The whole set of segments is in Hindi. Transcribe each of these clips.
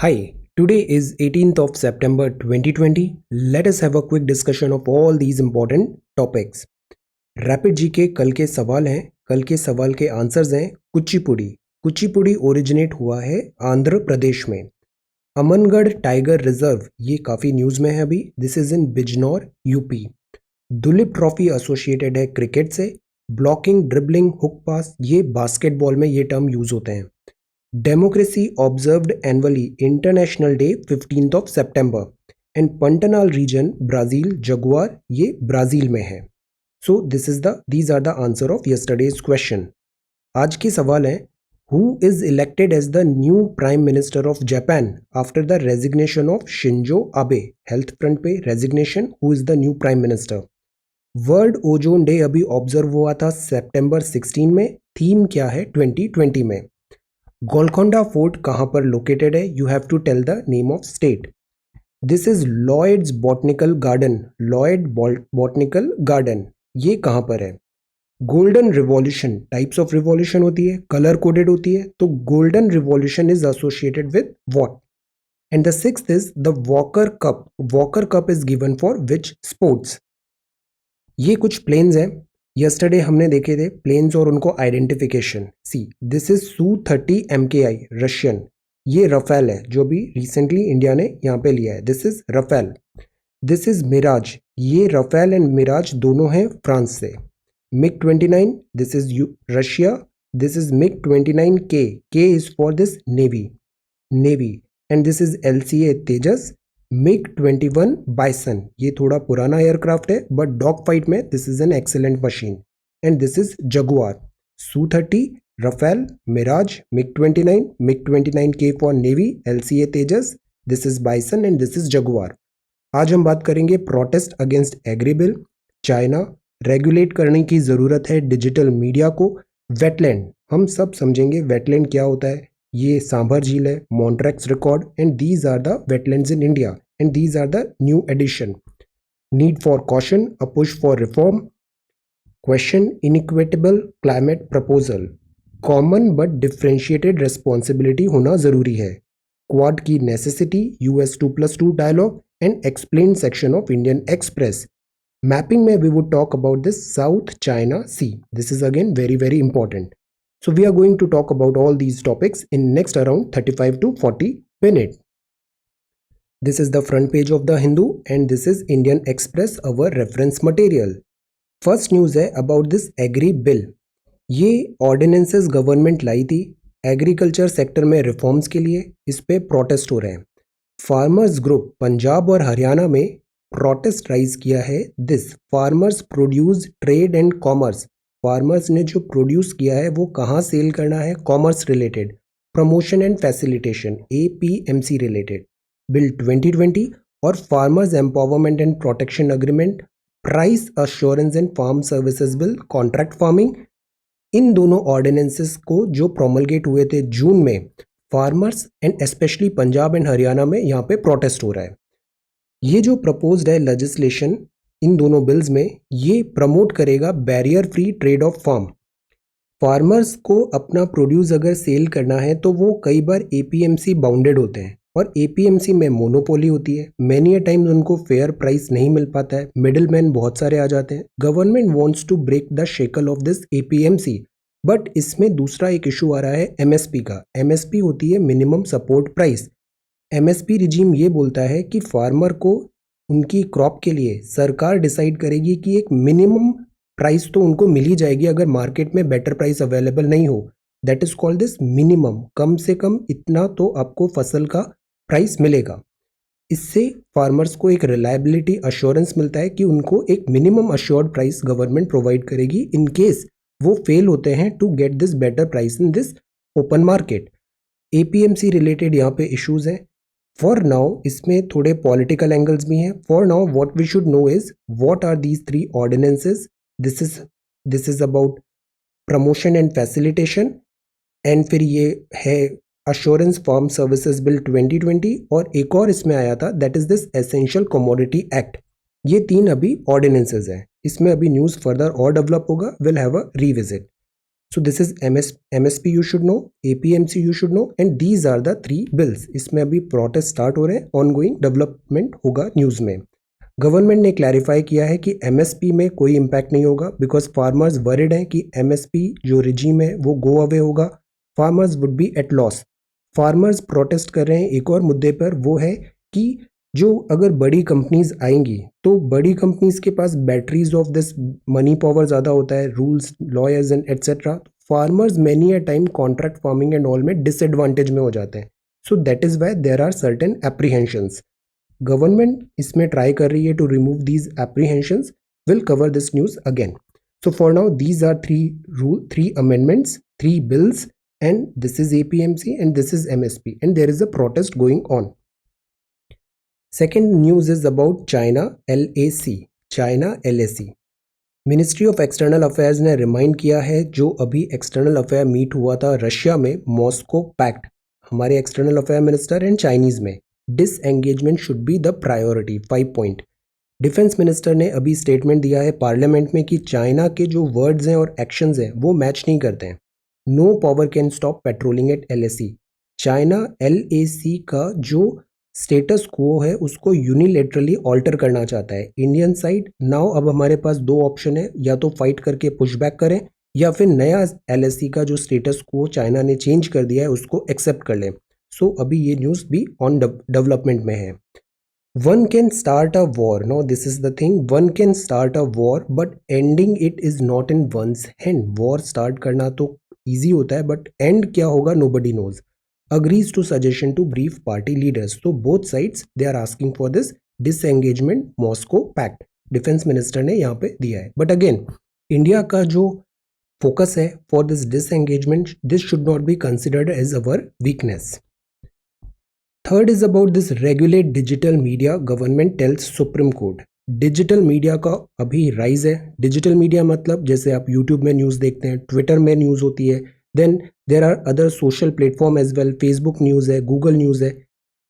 Hi, today is 18th of September 2020. Let us have a quick discussion of all these important topics. Rapid जी के कल के सवाल हैं, कल के सवाल के आंसर्स हैं कुचिपुड़ी। कुचिपुड़ी ओरिजिनेट हुआ है आंध्र प्रदेश में। अमनगढ़ टाइगर रिजर्व ये काफ़ी न्यूज़ में है अभी। This is in Bijnor UP. Duleep trophy associated है क्रिकेट से। ब्लॉकिंग, ड्रिबलिंग, हुक पास ये बास्केटबॉल में ये टर्म यूज़ होते हैं। Democracy observed annually International Day 15th of September and Pantanal region Brazil Jaguar ये ब्राज़ील में है। So these are the answer of yesterday's question। आज के सवाल है Who is elected as the new Prime Minister of Japan after the resignation of Shinzo Abe? Health front पे resignation, who is the new Prime Minister? World ozone day अभी ऑब्जर्व हुआ था सितंबर 16 में। थीम क्या है 2020 में? गोलकोंडा फोर्ट कहाँ पर लोकेटेड है? You have to tell the name of state. This is Lloyd's botanical garden. Lloyd botanical garden ये कहाँ पर है? Golden revolution, types of revolution होती है, कलर कोडेड होती है, तो golden revolution is associated with what? And the sixth is the Walker cup. Walker cup is given for which sports? ये कुछ प्लेन्स हैं, यस्टरडे हमने देखे थे प्लेन्स और उनको identification. C this is Su-30 MKI Russian. ये रफेल है जो भी रिसेंटली इंडिया ने यहाँ पे लिया है। This is Rafale. This is Mirage. ये रफेल एंड मिराज दोनों हैं फ्रांस से। MiG-29 this is Russia. This is MiG-29K। K is for this navy and this is LCA Tejas. MiG-21 Bison ये थोड़ा पुराना एयरक्राफ्ट है बट डॉग फाइट में this is an excellent machine. And this is Jaguar. Su-30, Rafale, Mirage, MiG-29, MiG-29K for navy, LCA Tejas, this is Bison and this is Jaguar. आज हम बात करेंगे protest against agri bill, China, regulate करने की ज़रूरत है डिजिटल मीडिया को, वेटलैंड हम सब समझेंगे वेटलैंड क्या होता है। ये सांभर झील है, Montreux record, and these are the wetlands in India and these are the new addition. Need for caution, a push for reform. Question, inequitable climate proposal. Common but differentiated responsibility होना ज़रूरी है। क्वाड की necessity, US2+2 dialogue and explain section of Indian Express. Mapping में we would talk about this south China C. This is again very very important. So we are going to talk about all these topics in next around 35 to 40 minutes. This is the front page of the Hindu and this is Indian Express, our reference material. First news है about this agri bill. ये ordinances गवर्नमेंट लाई थी एग्रीकल्चर सेक्टर में रिफॉर्म्स के लिए। इस पे प्रोटेस्ट हो रहे हैं। फार्मर्स ग्रुप पंजाब और हरियाणा में प्रोटेस्ट राइज किया है। This farmers produce trade and commerce. Farmers ने जो प्रोड्यूस किया है वो कहाँ सेल करना है? Commerce related, promotion and facilitation, APMC related. Bill 2020 और farmers empowerment and protection agreement, price assurance and farm services bill, contract farming, इन दोनों ऑर्डिनेंसेस को जो प्रोमलगेट हुए थे जून में, farmers and specially Punjab and Haryana में यहाँ पे प्रोटेस्ट हो रहा है। ये जो प्रपोज्ड है लेजिस्लेशन इन दोनों बिल्स में, ये प्रमोट करेगा barrier free trade of farm. Farmers को अपना प्रोड्यूस अगर सेल करना है तो वो कई बार APMC बाउंडेड होते हैं और APMC में मोनोपोली होती है। मैनी अ टाइम्स उनको फेयर प्राइस नहीं मिल पाता है, मिडिल मैन बहुत सारे आ जाते हैं। Government wants to break the shackle of this APMC, but इसमें दूसरा एक इशू आ रहा है MSP का। MSP होती है minimum support price. MSP regime ये बोलता है कि फार्मर को उनकी क्रॉप के लिए सरकार डिसाइड करेगी कि एक मिनिमम प्राइस तो उनको मिल ही जाएगी अगर मार्केट में बेटर प्राइस अवेलेबल नहीं हो। That is called this minimum. कम से कम इतना तो आपको फसल का प्राइस मिलेगा। इससे फार्मर्स को एक रिलायबिलिटी अश्योरेंस मिलता है कि उनको एक minimum assured price government provide करेगी इन केस वो फेल होते हैं to get this better price in this open market. APMC related यहाँ पे इश्यूज हैं। फॉर नाउ इसमें थोड़े पॉलिटिकल एंगल्स भी हैं। For now what we should know is what are these 3 ordinances. This is about promotion and facilitation, and फिर ये है अश्योरेंस फार्म सर्विसेज बिल 2020, और एक और इसमें आया था that is this essential commodity act. ये 3 अभी ऑर्डिनेंसेज हैं। इसमें अभी न्यूज़ फर्दर और डेवलप होगा, will have a revisit. So this is MSP you should know, APMC you should know, and these are the 3 bills. इसमें अभी प्रोटेस्ट स्टार्ट हो रहे हैं, ऑनगोइंग डेवलपमेंट होगा न्यूज़ में। गवर्नमेंट ने क्लैरिफाई किया है कि एमएसपी में कोई इम्पैक्ट नहीं होगा बिकॉज फार्मर्स वरिड हैं कि एमएसपी जो रिजीम है वो गो अवे होगा, farmers would be at loss. Farmers protest कर रहे हैं एक और मुद्दे पर, वो है कि जो अगर बड़ी कंपनीज आएंगी तो बड़ी कंपनीज के पास batteries of this money power ज़्यादा होता है, rules, lawyers and etcetera. Farmers many a time contract farming and all में डिसएडवांटेज में हो जाते हैं। So that is why there are certain apprehensions. Government इसमें ट्राई कर रही है to remove these apprehensions. Will cover this news again. So for now, these are 3 amendments, 3 bills, and this is APMC and this is MSP, and there is a protest going on. Second news is about China LAC, China LAC. Ministry of external affairs ने रिमाइंड किया है जो अभी एक्सटर्नल अफेयर मीट हुआ था रशिया में, मॉस्को पैक्ट, हमारे external affair minister and Chinese में, disengagement should be the priority, 5 point. Defence minister ने अभी स्टेटमेंट दिया है पार्लियामेंट में कि चाइना के जो वर्ड्स हैं और एक्शंस हैं वो मैच नहीं करते हैं। No power can stop patrolling at LAC। China LAC का जो स्टेटस को है उसको यूनिलेटरली ऑल्टर करना चाहता है। इंडियन साइड नाउ अब हमारे पास 2 ऑप्शन है, या तो फाइट करके पुश बैक करें या फिर नया LAC का जो स्टेटस को चाइना ने चेंज कर दिया है उसको एक्सेप्ट कर लें। सो अभी ये न्यूज़ भी ऑन डेवलपमेंट में है। One can start a war. Now this is the thing. One can start a war, but ending it is not in one's hand. War start करना तो easy होता है, but end क्या होगा nobody knows. Agrees to suggestion to brief party leaders. So both sides they are asking for this disengagement Moscow pact. Defense minister ने यहाँ पे दिया है. But again, India का जो focus है for this disengagement, this should not be considered as our weakness. Third is about this regulate digital media, government tells supreme court. Digital media का अभी राइज है। डिजिटल मीडिया मतलब जैसे आप यूट्यूब में न्यूज़ देखते हैं, ट्विटर में न्यूज़ होती है, then there are other social platform as well, Facebook news है, गूगल न्यूज़ है।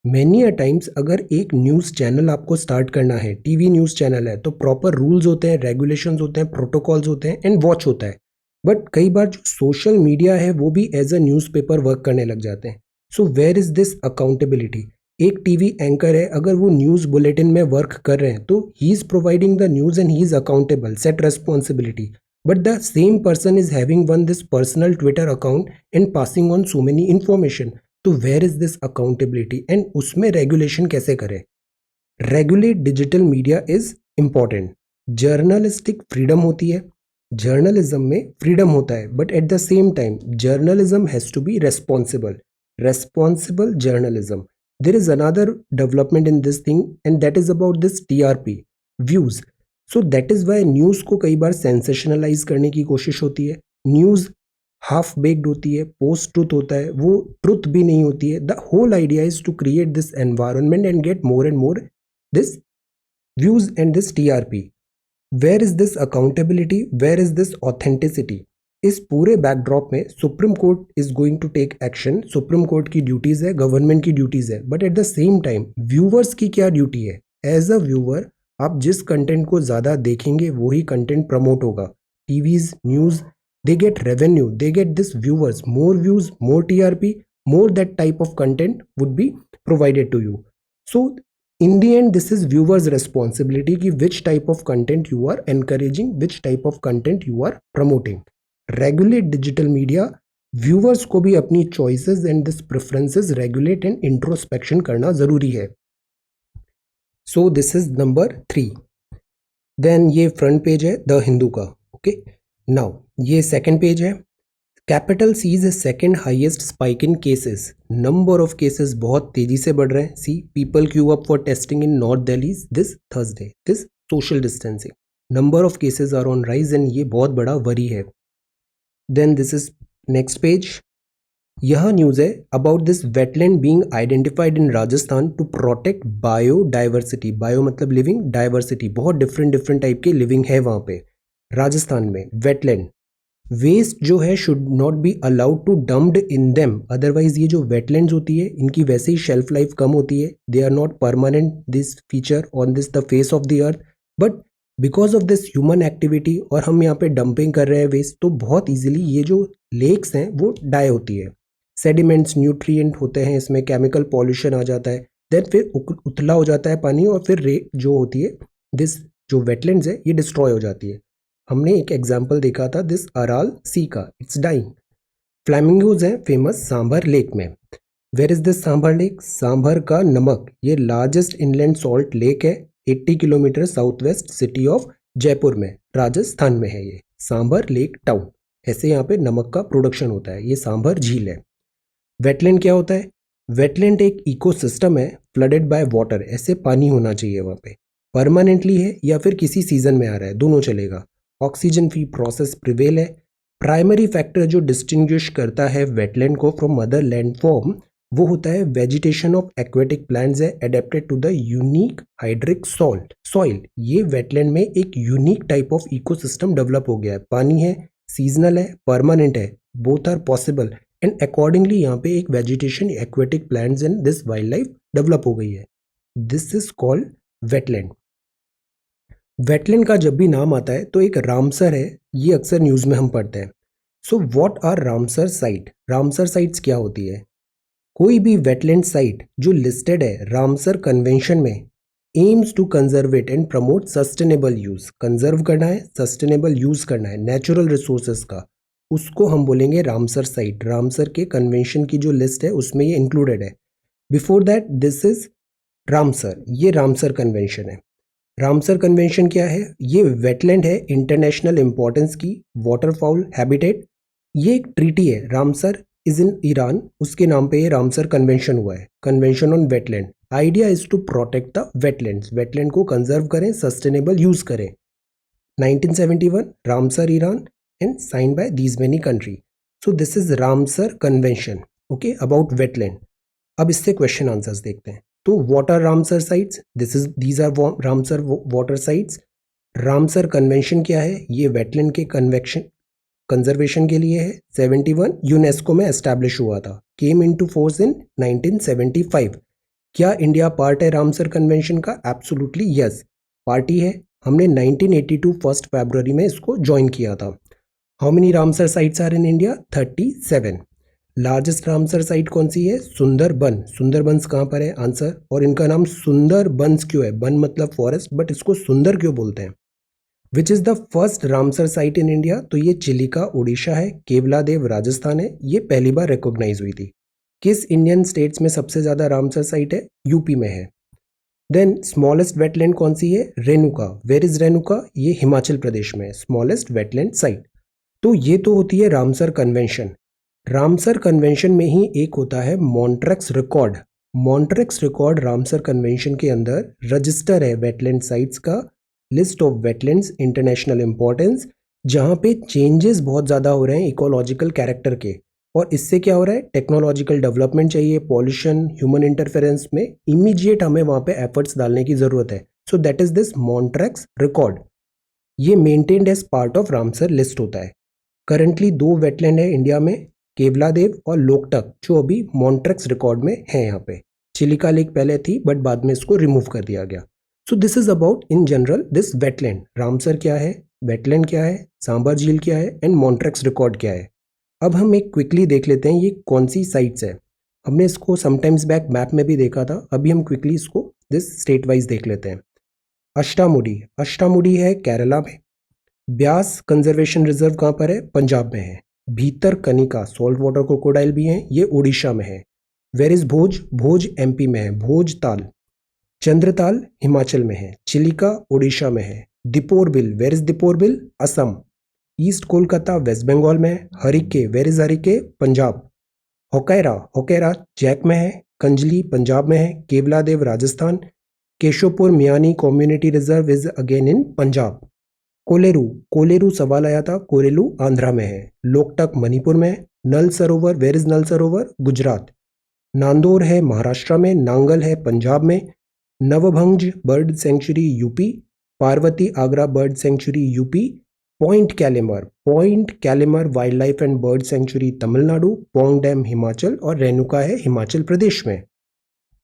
मैनी अ टाइम्स अगर एक न्यूज़ चैनल आपको स्टार्ट करना है, टीवी न्यूज़ चैनल है, तो प्रॉपर रूल्स होते हैं, रेगुलेशंस होते हैं, प्रोटोकॉल्स होते हैं एंड वॉच होता है। बट कई बार जो सोशल मीडिया है वो भी एज अ न्यूज़पेपर वर्क करने लग जाते हैं। So where is this accountability? एक टीवी एंकर है, अगर वो न्यूज़ बुलेटिन में वर्क कर रहे हैं तो he is providing the news and he is accountable, set responsibility. But the same person is having one this personal Twitter account and passing on so many information. तो where is this accountability and उसमें रेगुलेशन कैसे करें? Regulate digital media is important. Journalistic freedom होती है, जर्नलिज्म में फ्रीडम होता है, but at the same time journalism has to be responsible. Responsible journalism. There is another development in this thing and that is about this TRP, views. So that is why news को कई बार sensationalize करने की कोशिश होती है। News half baked होती है, post truth होता है, वो truth भी नहीं होती है। The whole idea is to create this environment and get more and more this views and this TRP. Where is this accountability? Where is this authenticity? इस पूरे बैकड्रॉप में supreme court is going to take action. Supreme court की ड्यूटीज है, गवर्नमेंट की ड्यूटीज है, but at the same time viewers की क्या ड्यूटी है? एज अ व्यूअर आप जिस कंटेंट को ज़्यादा देखेंगे वही कंटेंट प्रमोट होगा। TVs, news, they get revenue, they get this viewers, more views, more TRP, more that type of content would be provided to you. So in the end this is viewers responsibility कि which type of content you are encouraging, which type of content you are promoting. Regulate digital media, viewers को भी अपनी choices and this preferences regulate and introspection करना जरूरी है। So this is number 3। Then ये फ्रंट पेज है द हिंदू का। ओके, नाउ ये सेकंड पेज है। Capital sees second highest spike in cases. Number of cases बहुत तेजी से बढ़ रहे हैं। See people queue up for testing in north Delhi this Thursday, this social distancing. Number of cases are on rise and ये बहुत बड़ा वरी है। Then this is next page. यहाँ न्यूज़ है about this wetland being identified in Rajasthan to protect biodiversity. Bio मतलब लिविंग, डाइवर्सिटी बहुत डिफरेंट टाइप के लिविंग है वहाँ पे राजस्थान में। वेटलैंड वेस्ट जो है should not be allowed to dumped in them, otherwise ये जो वेटलैंड्स होती है इनकी वैसे ही शेल्फ लाइफ कम होती है। They are not permanent this feature on this the face of the earth, but because of this human activity और हम यहाँ पे डंपिंग कर रहे हैं वेस्ट, तो बहुत इजीली ये जो लेक्स हैं वो डाई होती है। सेडिमेंट्स, न्यूट्रिएंट होते हैं इसमें, केमिकल पॉल्यूशन आ जाता है, देन फिर उथला हो जाता है पानी और फिर जो होती है दिस जो वेटलैंड्स है ये डिस्ट्रॉय हो जाती है। हमने एक एग्जाम्पल देखा था दिस अराल सी का, इट्स डाइंग। फ्लैमिंगोज हैं फेमस सांभर लेक में। Where is this Sambhar lake? Sambhar का नमक, ये लार्जेस्ट इनलैंड सॉल्ट लेक है, 80 kilometre south west city of Jaipur में, राजस्थान में है ये सांभर लेक टाउन। ऐसे यहाँ पे नमक का प्रोडक्शन होता है, ये सांभर झील है। वेटलैंड क्या होता है? वेटलैंड एक इकोसिस्टम है फ्लडेड बाय वाटर, ऐसे पानी होना चाहिए वहाँ पे, परमानेंटली है या फिर किसी सीजन में आ रहा है, दोनों चलेगा। ऑक्सीजन फ्री प्रोसेस प्रिवेल है। प्राइमरी फैक्टर जो डिस्टिंग्विश करता है वेटलैंड को फ्रॉम अदर लैंड फॉर्म, वो होता है वेजिटेशन ऑफ एक्वेटिक प्लांट्स है adapted to the unique hydric soil. ये वेटलैंड में एक unique type of ecosystem develop हो गया है, पानी है, सीजनल है, परमानेंट है, both are possible, and accordingly यहाँ पे एक vegetation, aquatic plants and this wild life develop हो गई है। This is called wetland. Wetland का जब भी नाम आता है तो एक रामसर है, ये अक्सर न्यूज में हम पढ़ते हैं। So what are Ramsar site? Ramsar sites क्या होती है? कोई भी वेटलैंड साइट जो लिस्टेड है रामसर कन्वेंशन में, aims to conserve and promote sustainable use, conserve करना है, सस्टेनेबल यूज करना है नेचुरल रिसोर्सेज का, उसको हम बोलेंगे रामसर साइट। रामसर के कन्वेंशन की जो लिस्ट है उसमें ये इंक्लूडेड है। Before that this is Ramsar, ये रामसर कन्वेंशन है। रामसर कन्वेंशन क्या है? ये वेटलैंड है इंटरनेशनल इंपॉर्टेंस की, वाटरफाउल हैबिटेट। ये एक ट्रीटी है, रामसर इज इन ईरान, उसके नाम पे ये रामसर कन्वेंशन हुआ है, convention on wetland. Idea is to protect the wetlands, wetland को कंजर्व करें, सस्टेनेबल यूज करें। 1971 Ramsar Iran and sign by these many country. So this is Ramsar convention, okay, about wetland. अब इससे क्वेश्चन आंसर्स देखते हैं। तो what are Ramsar sites? These are Ramsar water sites. Ramsar convention क्या है? ये वेटलैंड के कन्वेक्शन कंजर्वेशन के लिए है। 71 यूनेस्को में एस्टैब्लिश हुआ था, केम इनटू फोर्स इन 1975। क्या इंडिया पार्ट है रामसर कन्वेंशन का? एब्सोल्युटली यस, पार्टी है। हमने 1982 फर्स्ट फरवरी में इसको ज्वाइन किया था। How many Ramsar sites are in India? 37। Largest Ramsar site कौन सी है? सुंदरबन। सुंदरबंस कहाँ पर है? आंसर। और इनका नाम सुंदरबंस क्यों है? बन मतलब फॉरेस्ट, बट इसको सुंदर क्यों बोलते हैं? Which is the first Ramsar site in India? तो ये चिलिका उड़ीसा है, केवलादेव राजस्थान है, ये पहली बार रिकॉग्नाइज हुई थी। किस इंडियन स्टेट्स में सबसे ज्यादा रामसर साइट है? यूपी में है। देन स्मॉलेस्ट वेटलैंड कौन सी है? रेणुका। Where is Renuka? ये हिमाचल प्रदेश में है, स्मॉलेस्ट वेटलैंड साइट। तो ये तो होती है रामसर कन्वेंशन। रामसर कन्वेंशन में ही एक होता है Montreux record. मॉन्ट्रेक्स record Ramsar convention के अंदर रजिस्टर है वेटलैंड साइट्स का, list of wetlands international importance, जहां पे चेंजेस बहुत ज़्यादा हो रहे हैं इकोलॉजिकल कैरेक्टर के। और इससे क्या हो रहा है? टेक्नोलॉजिकल डेवलपमेंट चाहिए, पॉल्यूशन, ह्यूमन इंटरफेरेंस में इमीडिएट हमें वहां पे एफर्ट्स डालने की ज़रूरत है। So that is this Montreux record. ये maintained as part of Ramsar list होता है। करंटली 2 वेटलैंड है इंडिया में, केवलादेव और लोकटक, जो अभी मॉन्ट्रेक्स रिकॉर्ड में है। यहाँ पे चिलिका लेक पहले थी बट बाद में इसको रिमूव कर दिया गया। सो this is about in general this wetland. Ramsar क्या है, वेटलैंड क्या है, सांभर झील क्या है, एंड मॉन्ट्रेक्स रिकॉर्ड क्या है। अब हम एक क्विकली देख लेते हैं ये कौन सी साइट्स है। हमने इसको समटाइम्स बैक मैप में भी देखा था, अभी हम क्विकली इसको दिस स्टेट वाइज देख लेते हैं। अष्टामुडी, अष्टामुडी है केरला में। ब्यास कंजर्वेशन रिजर्व कहाँ पर है? पंजाब में है। भीतर कनिका सॉल्ट वाटर क्रोकोडाइल भी हैं, ये उड़ीसा में है। Where is Bhoj? Bhoj MP में है, भोज ताल। चंद्रताल हिमाचल में है। चिलिका उड़ीसा में है। Deepor Beel, where is Deepor Beel? असम। ईस्ट कोलकाता वेस्ट बंगाल में है। Harike, where is Harike? पंजाब। होकैरा, होकैरा जैक में है। कंजली पंजाब में है। Keoladeo Rajasthan. Keshopur Miani community reserve is again in Punjab. Kolleru, Kolleru सवाल आया था, कोलेरू आंध्रा में है। लोकटक मणिपुर में है। नल सरोवर, वेर इज नल सरोवर? गुजरात। नांदौर है महाराष्ट्र में। नांगल है पंजाब में। नवभंज bird sanctuary UP. Parvati Agra bird sanctuary UP. Point Calimere wildlife and bird sanctuary Tamil. Pong dam Himachal. और रेणुका है हिमाचल प्रदेश में।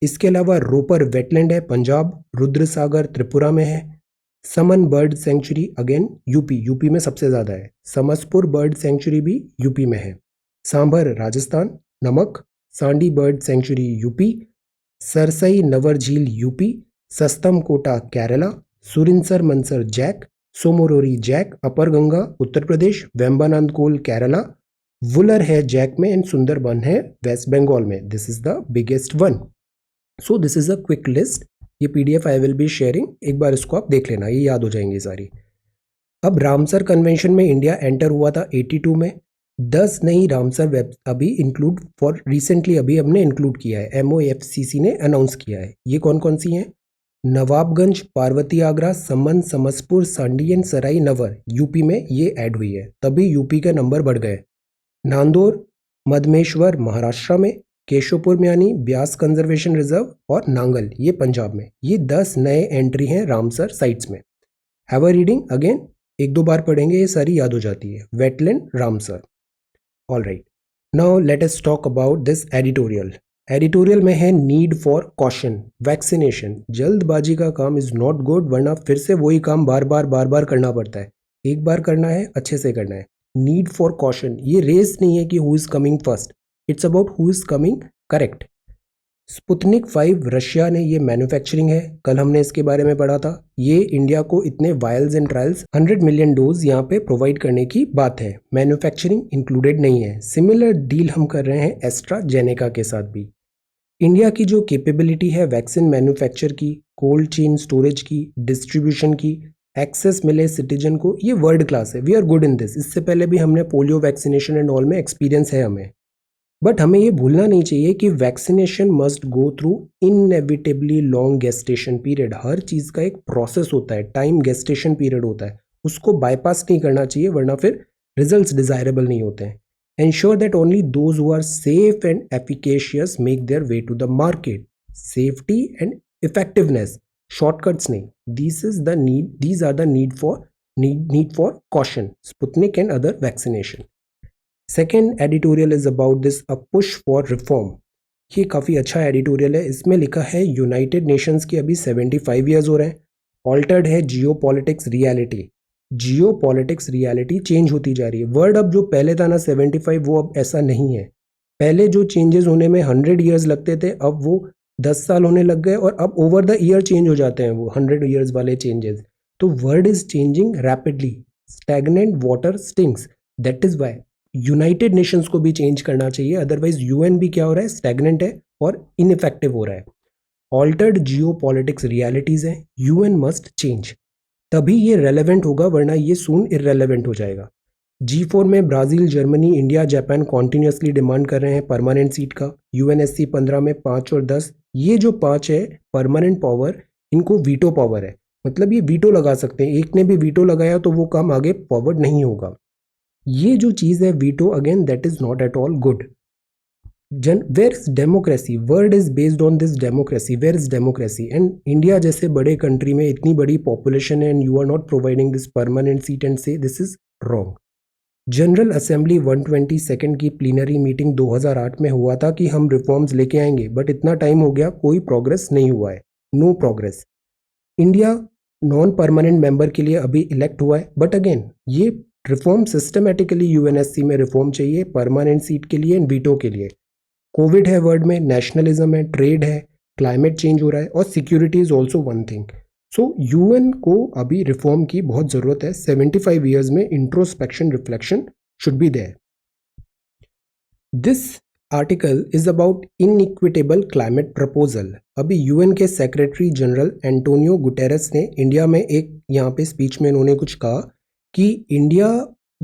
इसके अलावा रोपर वेटलैंड है पंजाब। रुद्रसागर त्रिपुरा में है। Saman bird sanctuary again UP में सबसे ज़्यादा है। समसपुर बर्ड सेंचुरी भी यूपी में है। सांभर राजस्थान। नमक Sandi bird sanctuary UP. Sarsai Nawar झील UP. Sasthamkotta Kerala. Surinsar Mansar J K. Tsomoriri J K upper Ganga Uttar Pradesh. Vembanad Kol Kerala. Wular है जैक में एंड सुंदरबन है वेस्ट बंगाल में। This is the biggest one. So this is a quick list. ये PDF I will be sharing, एक बार इसको आप देख लेना, ये याद हो जाएंगी सारी। अब रामसर कन्वेंशन में इंडिया एंटर हुआ था 82 में। 10 नई रामसर वेब अभी इंक्लूड फॉर रिसेंटली अभी हमने इंक्लूड किया है, MOFCC ने अनाउंस किया है। ये कौन कौन सी हैं? नवाबगंज, पार्वती आगरा, समन, समसपुर, सांडी एंड सराई नवर यूपी में ये ऐड हुई है, तभी यूपी के नंबर बढ़ गए। नांदौर, मदमेश्वर महाराष्ट्र में, केशोपुर म्यानी, ब्यास कंजर्वेशन रिजर्व और नांगल ये पंजाब में। ये 10 नए एंट्री हैं रामसर साइट्स में। हैव अ रीडिंग अगेन, एक दो बार पढ़ेंगे ये सारी याद हो जाती है। Wetland Ramsar. All right, now let us talk about this editorial. Editorial में है नीड फॉर कॉशन, वैक्सीनेशन। जल्दबाजी का काम इज नॉट गुड, वरना फिर से वही काम बार बार करना पड़ता है। एक बार करना है, अच्छे से करना है। नीड फॉर कॉशन, ये रेस नहीं है कि who is coming first, it's about who is coming correct. Sputnik 5 Russia ने ये मैन्युफैक्चरिंग है, कल हमने इसके बारे में पढ़ा था। ये इंडिया को इतने vials and trials 100 million dose यहाँ पे प्रोवाइड करने की बात है। मैन्युफैक्चरिंग इंक्लूडेड नहीं है। सिमिलर डील हम कर रहे हैं एस्ट्राजेनेका के साथ भी। इंडिया की जो कैपेबिलिटी है वैक्सीन मैन्युफैक्चर की, कोल्ड चेन स्टोरेज की, डिस्ट्रीब्यूशन की, एक्सेस मिले सिटीजन को, ये वर्ल्ड क्लास है। We are good in this. इससे पहले भी हमने पोलियो वैक्सीनेशन एंड ऑल में एक्सपीरियंस है हमें। बट हमें ये भूलना नहीं चाहिए कि vaccination must go through inevitably long gestation period. हर चीज़ का एक प्रोसेस होता है, टाइम गेस्टेशन पीरियड होता है, उसको बाईपास नहीं करना चाहिए, वरना फिर रिजल्ट्स डिजायरेबल नहीं होते हैं। Ensure that only those who are safe and efficacious make their way to the market. Safety and effectiveness, shortcuts नहीं। These are the need for caution, Sputnik and other vaccination. Second editorial is about this a push for reform. ये काफ़ी अच्छा एडिटोरियल है। इसमें लिखा है यूनाइटेड नेशंस की अभी 75 ईयर्स हो रहे हैं। ऑल्टर्ड है जियो पॉलिटिक्स रियलिटी। जियो पॉलिटिक्स रियलिटी चेंज होती जा रही है। वर्ड अब जो पहले था ना 75, वो अब ऐसा नहीं है। पहले जो चेंजेस होने में 100 ईयर्स लगते थे, अब वो 10 साल होने लग गए, और अब ओवर द ईयर चेंज हो जाते हैं वो 100 ईयर्स वाले चेंजेस। तो world is changing rapidly. Stagnant water stinks, that is why United Nations को भी चेंज करना चाहिए, अदरवाइज यूएन भी क्या हो रहा है, स्टैग्नेंट है और इनइफेक्टिव हो रहा है। ऑल्टर्ड जियो पॉलिटिक्स रियलिटीज है, यूएन मस्ट चेंज, तभी ये रेलेवेंट होगा, वरना ये सून इररेलेवेंट हो जाएगा। G4 में Brazil, Germany, India, Japan continuously demand कर रहे हैं परमानेंट सीट का। यूएनएससी 15 में 5 और 10, ये जो 5 है परमानेंट पावर, इनको वीटो पावर है, मतलब ये वीटो लगा सकते हैं। एक ने भी वीटो लगाया तो वो काम आगे फॉरवर्ड नहीं होगा। ये जो चीज़ है veto, again that is not at all good. Where is democracy, word is based on this democracy, where is democracy? And India जैसे बड़े कंट्री में इतनी बड़ी पॉपुलेशन है and you are not providing this permanent seat and say this is wrong. General assembly 122 की प्लीनरी मीटिंग 2008 में हुआ था कि हम रिफॉर्म्स लेके आएंगे, बट इतना टाइम हो गया, कोई प्रोग्रेस नहीं हुआ है, no progress. India non permanent member के लिए अभी इलेक्ट हुआ है, बट अगेन ये रिफॉर्म सिस्टमेटिकली यूएनएससी में रिफॉर्म चाहिए, परमानेंट सीट के लिए एंड वीटो के लिए। कोविड है वर्ल्ड में, नेशनलिज्म है, ट्रेड है, क्लाइमेट चेंज हो रहा है और security is also one thing. So UN को अभी रिफॉर्म की बहुत ज़रूरत है। 75 ईयर्स में introspection reflection should be there. This article is about inequitable climate proposal. अभी यूएन के सेक्रेटरी जनरल एंटोनियो गुटेरेस ने इंडिया में एक यहाँ पे स्पीच में इन्होंने कुछ कहा कि इंडिया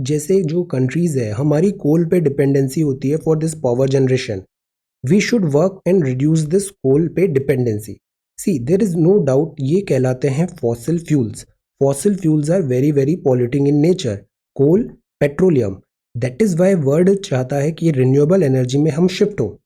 जैसे जो कंट्रीज है, हमारी कोल पे डिपेंडेंसी होती है for this power generation. We should work and reduce this coal पे dependency. See there is no doubt ये कहलाते हैं fossil fuels. Fossil fuels are very very polluting in nature, coal, petroleum. That is why world चाहता है कि रिन्यूएबल एनर्जी में हम शिफ्ट हो।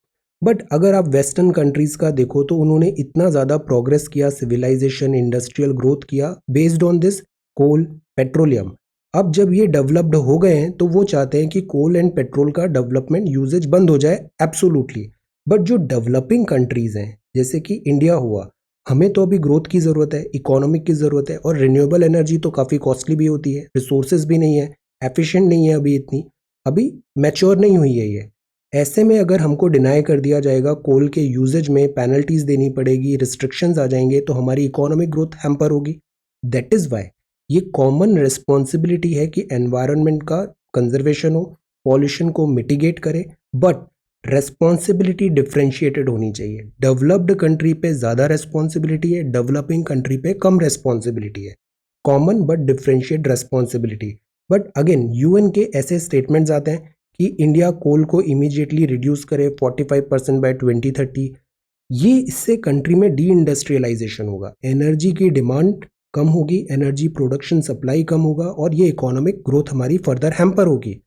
बट अगर आप वेस्टर्न कंट्रीज का देखो तो उन्होंने इतना ज़्यादा प्रोग्रेस किया, सिविलाइजेशन, इंडस्ट्रियल ग्रोथ किया based on this coal, petroleum. अब जब ये डेवलप्ड हो गए हैं तो वो चाहते हैं कि कोल एंड पेट्रोल का डेवलपमेंट यूजेज बंद हो जाए, एब्सोल्युटली। बट जो डेवलपिंग कंट्रीज हैं जैसे कि इंडिया हुआ, हमें तो अभी ग्रोथ की ज़रूरत है, इकोनॉमिक की ज़रूरत है, और रिन्यूएबल एनर्जी तो काफ़ी कॉस्टली भी होती है, रिसोर्सेज भी नहीं है, एफिशिएंट नहीं है अभी इतनी, अभी मैच्योर नहीं हुई है ये। ऐसे में अगर हमको डिनाई कर दिया जाएगा, कोल के यूजेज में पेनल्टीज देनी पड़ेगी, रिस्ट्रिक्शंस आ जाएंगे, तो हमारी इकोनॉमिक ग्रोथ हैम्पर होगी। दैट इज़ वाई ये कॉमन रिस्पॉन्सिबिलिटी है कि एनवायरनमेंट का कंजर्वेशन हो, पॉल्यूशन को मिटिगेट करे, बट रेस्पॉन्सिबिलिटी डिफ्रेंशिएटेड होनी चाहिए। डेवलप्ड कंट्री पे ज़्यादा रेस्पॉन्सिबिलिटी है, डेवलपिंग कंट्री पे कम रेस्पॉन्सिबिलिटी है। Common but differentiate responsibility. But again UN के ऐसे स्टेटमेंट्स आते हैं कि इंडिया कोल को इमीडिएटली रिड्यूस करे 45% बाय 2030। ये इससे कंट्री में डी इंडस्ट्रियलाइजेशन होगा, एनर्जी की डिमांड कम होगी, एनर्जी प्रोडक्शन सप्लाई कम होगा, और ये इकोनॉमिक ग्रोथ हमारी फर्दर हैम्पर होगी।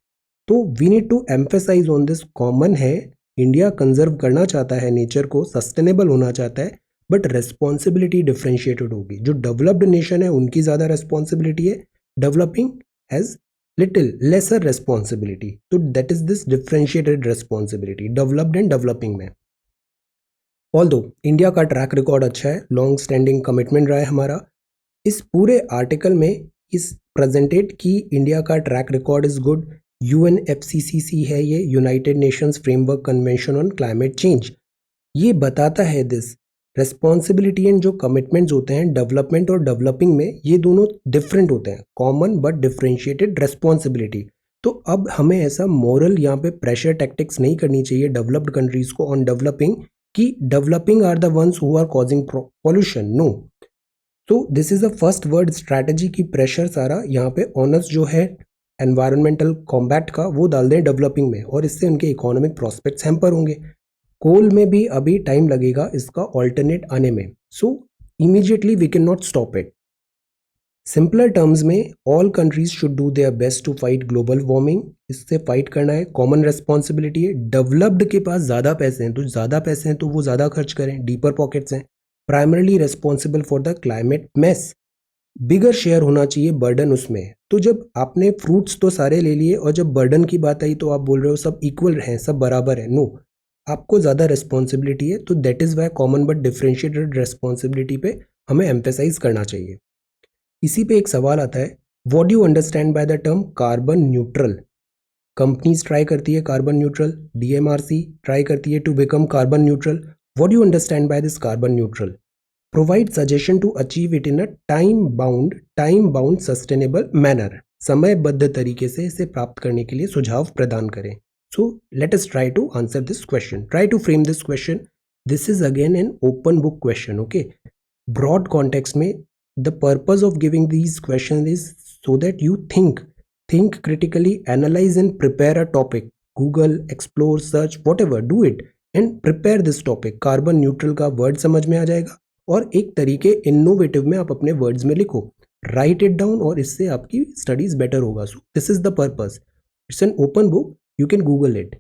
तो we need to emphasise on this. Common है, इंडिया कंजर्व करना चाहता है नेचर को, सस्टेनेबल होना चाहता है, बट रेस्पॉन्सिबिलिटी डिफ्रेंशिएटेड होगी। जो डेवलप्ड नेशन है उनकी ज़्यादा रेस्पॉन्सिबिलिटी है, developing has little lesser responsibility. तो that is this differentiated responsibility developed and developing में। ऑल्दो इंडिया का ट्रैक रिकॉर्ड अच्छा है, लॉन्ग स्टैंडिंग कमिटमेंट रहा है हमारा। इस पूरे आर्टिकल में इस प्रेजेंटेड कि इंडिया का track record is good. UNFCCC है ये, United Nations framework convention on climate change. ये बताता है दिस रेस्पॉन्सिबिलिटी एंड जो कमिटमेंट्स होते हैं डेवलपमेंट और डेवलपिंग में, ये दोनों डिफरेंट होते हैं, कॉमन बट डिफरेंशिएटेड रेस्पॉन्सिबिलिटी। तो अब हमें ऐसा मॉरल यहाँ पे प्रेशर टैक्टिक्स नहीं करनी चाहिए डेवलप्ड कंट्रीज को ऑन डेवलपिंग, कि developing are the ones who are causing pollution. No. तो this is the first word strategy की प्रेशर सारा यहाँ पे ऑनर्स जो है एनवायरमेंटल कॉम्बैट का वो डाल दें डेवलपिंग में, और इससे उनके इकोनॉमिक प्रॉस्पेक्ट्स हैम्पर होंगे। कोल में भी अभी टाइम लगेगा इसका ऑल्टरनेट आने में, so immediately we can not stop it. Simpler terms में all countries should do their best to fight global warming. इससे फाइट करना है, कॉमन रेस्पॉन्सिबिलिटी है। डेवलप्ड के पास ज़्यादा पैसे हैं, तो ज़्यादा पैसे हैं तो वो ज़्यादा खर्च करें, डीपर पॉकेट्स हैं। Primarily responsible for the climate mess, bigger share होना चाहिए बर्डन उसमें। तो जब आपने फ्रूट्स तो सारे ले लिए और जब बर्डन की बात आई तो आप बोल रहे हो सब इक्वल हैं, सब बराबर है। नो, आपको ज़्यादा रेस्पॉन्सिबिलिटी है, तो that is Y common but differentiated responsibility पे हमें एम्फेसाइज करना चाहिए। इसी पे एक सवाल आता है, what do you understand by the term carbon neutral. Companies try करती है कार्बन न्यूट्रल, डीएमआरसी ट्राई करती है to become carbon neutral. What do you understand by this carbon neutral? Provide suggestion to achieve it in a time bound sustainable manner. समयबद्ध तरीके से इसे प्राप्त करने के लिए सुझाव प्रदान करें। So let us try to answer this question, try to frame this question. This is again an open book question, okay. Broad context में the purpose of giving these questions is so that you think critically, analyze and prepare a topic. Google, explore, search, whatever, do it and prepare this topic. Carbon neutral का वर्ड समझ में आ जाएगा और एक तरीके इनोवेटिव में आप अपने वर्ड्स में लिखो, राइट इट डाउन, और इससे आपकी स्टडीज बेटर होगा। So this is the purpose, it's an open book, you can google it.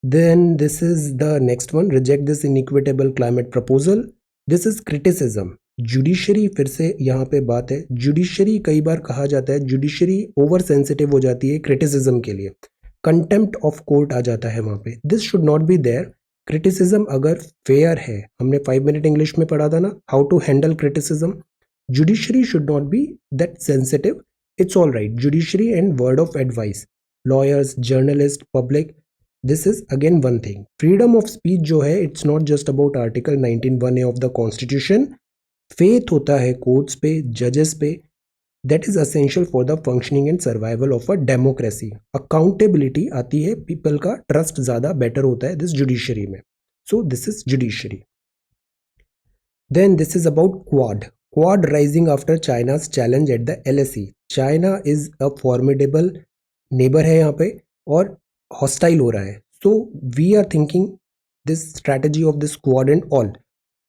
Then this is the next one, reject this inequitable climate proposal. This is criticism. Judiciary, फिर से यहाँ पे बात है, जुडिशरी कई बार कहा जाता है, जुडिशरी ओवर सेंसिटिव हो जाती है क्रिटिसिज्म के लिए, कंटेम्प्ट ऑफ कोर्ट आ जाता है वहाँ पे। This should not be there. Criticism अगर फेयर है, हमने 5 मिनट इंग्लिश में पढ़ा था ना, how to handle criticism. Judiciary should not be that sensitive, it's all right. Judiciary and word of advice, lawyers, journalist, public, this is again one thing. Freedom of speech जो है, it's not just about article 19(1)(a) of the constitution. Faith होता है कोर्ट्स पे, जजेस पे, that is essential for the functioning and survival of a democracy. Accountability आती है, पीपल का ट्रस्ट ज़्यादा बेटर होता है दिस जुडिशरी में। So this is judiciary. Then this is about quad. Quad rising after China's challenge at the LSE। China is a formidable neighbour है यहाँ पे और हॉस्टाइल हो रहा है। So we are thinking this strategy of this quad and all,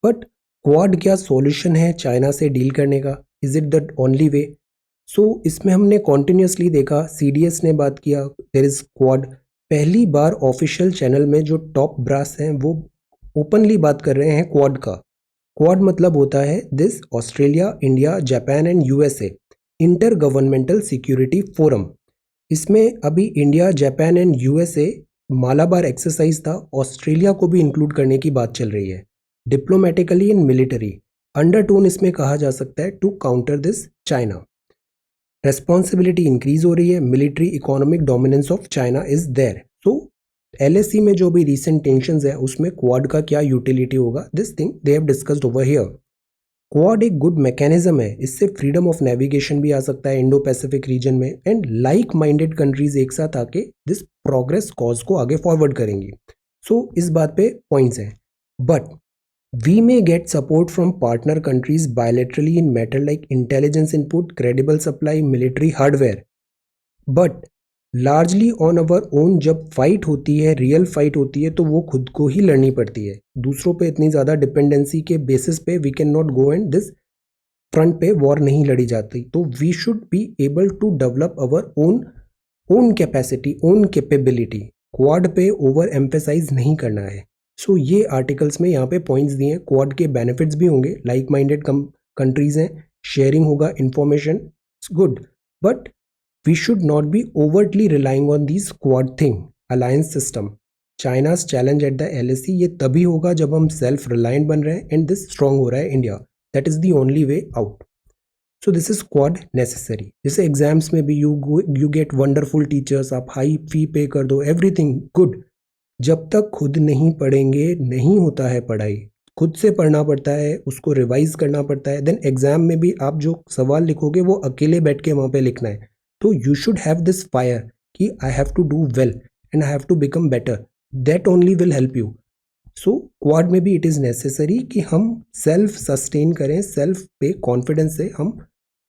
but quad क्या सॉल्यूशन है चाइना से डील करने का? Is it the only way? So इसमें हमने कॉन्टिन्यूसली देखा, CDS ने बात किया, देयर इज क्वाड। पहली बार ऑफिशियल चैनल में जो टॉप ब्रास हैं वो ओपनली बात कर रहे हैं क्वाड का। क्वाड मतलब होता है this Australia, India, Japan and USA inter governmental security forum. इसमें अभी India, Japan and USA Malabar exercise था, ऑस्ट्रेलिया को भी इंक्लूड करने की बात चल रही है, डिप्लोमेटिकली एंड मिलिटरी। अंडरटोन इसमें कहा जा सकता है to counter this China. Responsibility increase हो रही है, military economic dominance of China is there. So LAC में जो भी रिसेंट टेंशंस है उसमें क्वाड का क्या यूटिलिटी होगा, this thing they have discussed over here. Quad एक गुड मैकेनिज्म है, इससे फ्रीडम ऑफ नेविगेशन भी आ सकता है इंडो पैसिफिक रीजन में, एंड लाइक माइंडेड कंट्रीज एक साथ आके दिस प्रोग्रेस कॉज को आगे फॉरवर्ड करेंगी। सो इस बात पे पॉइंट्स हैं, but we may get support from partner countries bilaterally in matter like intelligence input, credible supply, military hardware, but largely on our own जब फाइट होती है, रियल फाइट होती है, तो वो खुद को ही लड़नी पड़ती है। दूसरों पे इतनी ज़्यादा डिपेंडेंसी के बेसिस पे we can not go and this front पे वॉर नहीं लड़ी जाती। तो we should be able to develop our own capacity, own capability. Quad पे ओवर एम्फेसाइज नहीं करना है। सो ये आर्टिकल्स में यहाँ पे पॉइंट्स दिए हैं। क्वाड के बेनिफिट्स भी होंगे, लाइक माइंडेड कंट्रीज हैं, शेयरिंग होगा information, it's good, but we should not be overtly relying on this Quad thing alliance system. China's challenge at the LAC ये तभी होगा जब हम सेल्फ रिलायंट बन रहे हैं एंड दिस स्ट्रॉन्ग हो रहा है India. That is the only way out. So this is quad necessary. जैसे एग्जाम्स में भी यू गेट वंडरफुल टीचर्स, आप हाई फी पे कर दो, एवरीथिंग गुड, जब तक खुद नहीं पढ़ेंगे नहीं होता है पढ़ाई। खुद से पढ़ना पड़ता है, उसको रिवाइज करना पड़ता है, देन एग्जाम में भी आप जो सवाल लिखोगे वो अकेले बैठ के वहाँ पे लिखना है। तो you should have this fire कि I have to do well and I have to become better, that only will help you. So quad में भी इट इज़ नेसेसरी कि हम सेल्फ सस्टेन करें, सेल्फ पे कॉन्फिडेंस से हम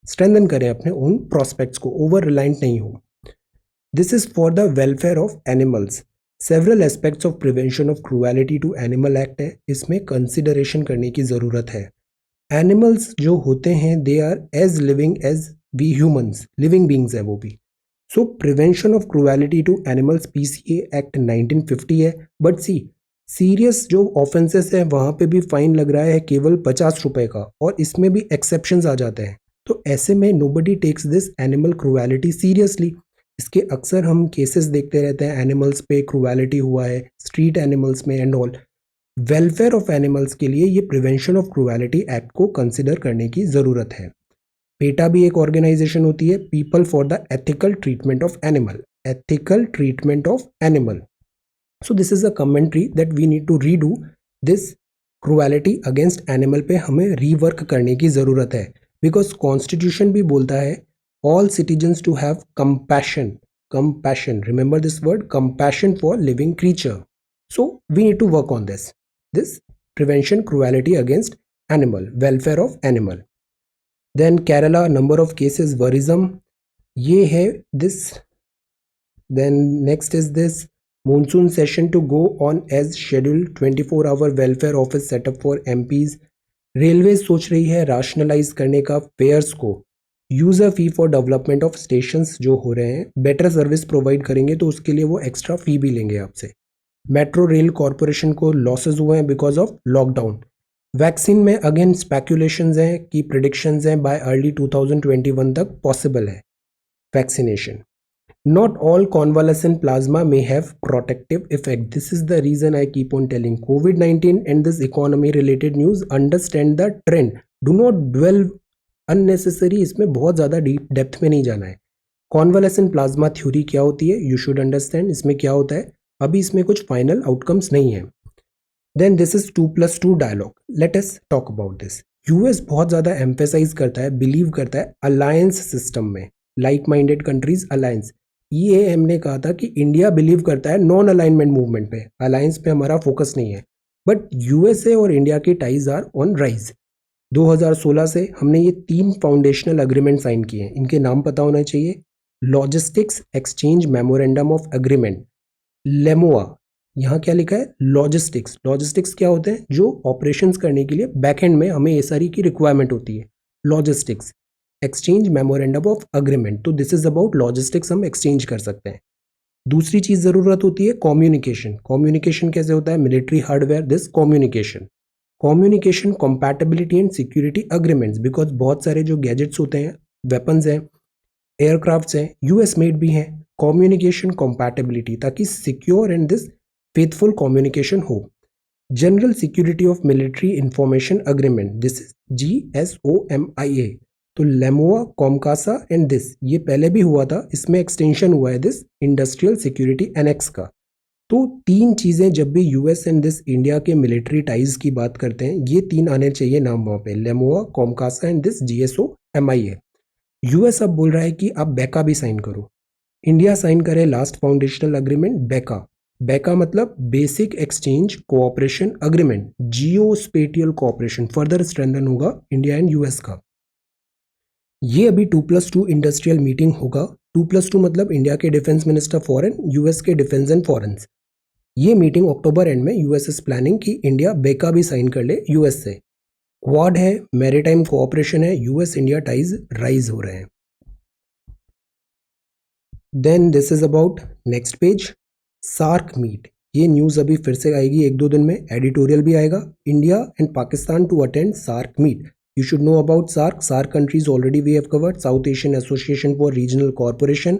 स्ट्रेंथन करें अपने ओन प्रॉस्पेक्ट्स को, ओवर रिलायंट नहीं हो। This is for the welfare of animals. Several aspects of prevention of cruelty to animal act है, इसमें कंसिडरेशन करने की ज़रूरत है। एनिमल्स जो होते हैं they are as living as we humans, living beings है वो भी। So prevention of cruelty to animals PCA act 1950 है, बट सी सीरियस जो ऑफेंसेस है वहाँ पे भी फाइन लग रहा है केवल 50 रुपए का, और इसमें भी एक्सेप्शंस आ जाते हैं। तो ऐसे में nobody takes this animal cruelty seriously. इसके अक्सर हम केसेस देखते रहते हैं, एनिमल्स पे क्रूएलिटी हुआ है, स्ट्रीट एनिमल्स में and all. Welfare of animals के लिए ये प्रिवेंशन ऑफ क्रूएलिटी एक्ट को कंसिडर करने की ज़रूरत है। पेटा भी एक ऑर्गेनाइजेशन होती है, people for the ethical treatment of animal, ethical treatment of animal. So this is a commentary that we need to redo this cruelty against animal पे हमें रीवर्क करने की ज़रूरत है, बिकॉज कॉन्स्टिट्यूशन भी बोलता है all citizens to have compassion, remember this word, compassion for living creature. So we need to work on this prevention cruelty against animal, welfare of animal. Then Kerala, number of cases worrisome, ye hai this. Then next is this monsoon session to go on as scheduled, 24-hour welfare office set up for MPs. Railway सोच रही है राशनलाइज करने का फेयर्स को, user fee for development of stations जो हो रहे हैं, बेटर सर्विस प्रोवाइड करेंगे तो उसके लिए वो एक्स्ट्रा फ़ी भी लेंगे आपसे। मेट्रो रेल कॉरपोरेशन को लॉसेस हुए हैं बिकॉज ऑफ लॉकडाउन। वैक्सीन में अगेन स्पेकुलेशंस हैं कि प्रिडिक्शंस हैं बाय अर्ली 2021 तक पॉसिबल है vaccination. Not all convalescent plasma may have protective effect. This is the reason I keep on telling COVID-19 and this economy related news, understand the trend. Do not dwell unnecessary, इसमें बहुत ज़्यादा डीप डेप्थ में नहीं जाना है। कॉन्वालेसेंट प्लाज्मा थ्योरी क्या होती है, यू शुड अंडरस्टैंड इसमें क्या होता है, अभी इसमें कुछ फाइनल आउटकम्स नहीं है। Then this is 2+2 dialogue, let us talk about this. US बहुत ज़्यादा एम्फेसाइज करता है, बिलीव करता है अलायंस सिस्टम में, like minded countries alliance. EAM ने कहा था कि इंडिया बिलीव करता है नॉन अलाइनमेंट मूवमेंट पे, अलायंस पे हमारा फोकस नहीं है, बट यूएसए और इंडिया की टाइज आर ऑन राइज। 2016 से हमने ये 3 फाउंडेशनल अग्रीमेंट साइन किए हैं, इनके नाम पता होना चाहिए। Logistics exchange memorandum of agreement, LEMOA, यहाँ क्या लिखा है लॉजिस्टिक्स। लॉजिस्टिक्स क्या होते हैं, जो ऑपरेशंस करने के लिए बैकएंड में हमें एसआरई की रिक्वायरमेंट होती है, logistics exchange memorandum of agreement. तो दिस इज अबाउट लॉजिस्टिक्स, हम एक्सचेंज कर सकते हैं। दूसरी चीज जरूरत होती है कम्युनिकेशन। कम्युनिकेशन कैसे होता है, military hardware, this communication compatibility and security agreements, because बहुत सारे जो गैजेट्स होते हैं, वेपन्स हैं, एयरक्राफ्ट्स हैं, यूएस मेड भी हैं। कम्युनिकेशन कंपैटिबिलिटी, ताकि secure and this faithful communication हो। General security of military information agreement, this is GSOMIA। तो लेमोआ, कॉमकासा एंड दिस, ये पहले भी हुआ था, इसमें एक्सटेंशन हुआ है दिस इंडस्ट्रियल सिक्योरिटी एनेक्स का। तो तीन चीज़ें जब भी यूएस एंड दिस इंडिया के मिलिट्री टाइज की बात करते हैं, ये तीन आने चाहिए नाम वहाँ पे, LEMOA, COMCASA and this GSOMIA। US अब बोल रहा है कि आप बेका भी साइन करो। इंडिया साइन करे लास्ट फाउंडेशनल अग्रीमेंट बेका। बेका मतलब बेसिक एक्सचेंज कोऑपरेशन अग्रीमेंट, जियो स्पेटियल कोऑपरेशन फर्दर स्ट्रेंथन होगा इंडिया एंड यूएस का। ये अभी 2+2 इंडस्ट्रियल मीटिंग होगा। 2+2 मतलब इंडिया के डिफेंस मिनिस्टर फॉरेन, यूएस के डिफेंस एंड फॉरेंस। ये मीटिंग अक्टूबर एंड में यूएस इज प्लानिंग कि इंडिया बेका भी साइन कर ले यूएस से। क्वाड है, मैरीटाइम कोऑपरेशन है, यूएस इंडिया टाइज राइज हो रहे हैं। Then this is about next page, SAARC meet. ये न्यूज़ अभी फिर से आएगी 1-2 दिन में, एडिटोरियल भी आएगा। India and Pakistan to attend SAARC meet. You should know about SAARC. SAARC countries already we have covered, South Asian association for regional corporation.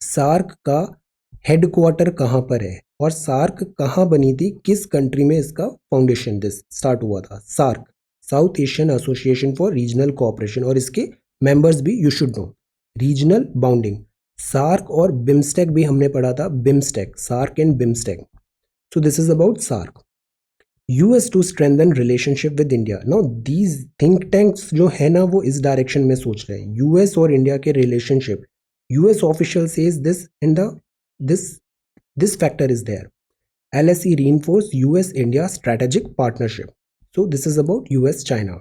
SAARC का हेडक्वार्टर कहाँ पर है और सार्क कहाँ बनी थी, किस कंट्री में इसका फाउंडेशन दिस स्टार्ट हुआ था? SAARC, South Asian association for regional corporation, और इसके मेंबर्स भी you should know. Regional bounding, SAARC और बिम्स्टेक भी हमने पढ़ा था, BIMSTEC, SAARC and BIMSTEC. So this is about SAARC. US to strengthen relationship with India. Now these think tanks जो है ना, वो इस डायरेक्शन में सोच रहे हैं, यूएस और इंडिया के relationship. US official says this in the this factor is there. LSE reinforce US India strategic partnership. So this is about US China.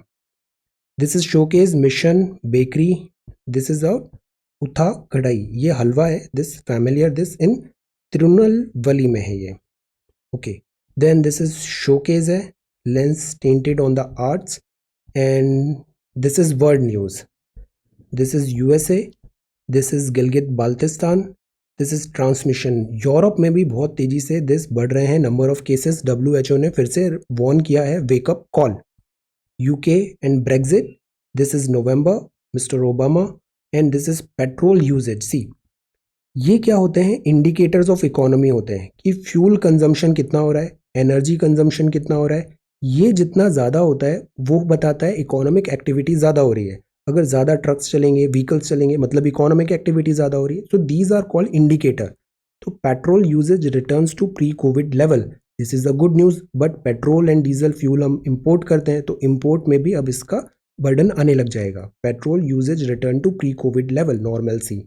This is showcase mission bakery. This is a उत्था कढ़ाई, ये हलवा है, this familiar, this in Tirunelveli में है ये। Okay, then this is showcase है, lens tainted on the arts, and this is world news. This is USA, this is Gilgit Baltistan, this is transmission. Europe में भी बहुत तेजी से दिस बढ़ रहे हैं नंबर ऑफ केसेस। WHO ने फिर से वॉर्न किया है, wake up call. UK and Brexit, this is November, mister Obama, and this is petrol usage. See, ये क्या होते हैं? इंडिकेटर्स ऑफ इकोनॉमी होते हैं कि फ्यूल कंजम्पशन कितना हो रहा है, एनर्जी कंजम्पशन कितना हो रहा है। ये जितना ज़्यादा होता है वो बताता है इकोनॉमिक एक्टिविटी ज़्यादा हो रही है। अगर ज़्यादा ट्रक्स चलेंगे, व्हीकल्स चलेंगे, मतलब इकोनॉमिक एक्टिविटी ज़्यादा हो रही है। So these are called indicator. तो petrol usage returns to pre Covid level, this is the good news. But petrol and diesel fuel हम इंपोर्ट करते हैं, तो इंपोर्ट में भी अब इसका बर्डन आने लग जाएगा। Petrol usages return to pre Covid level, normal see.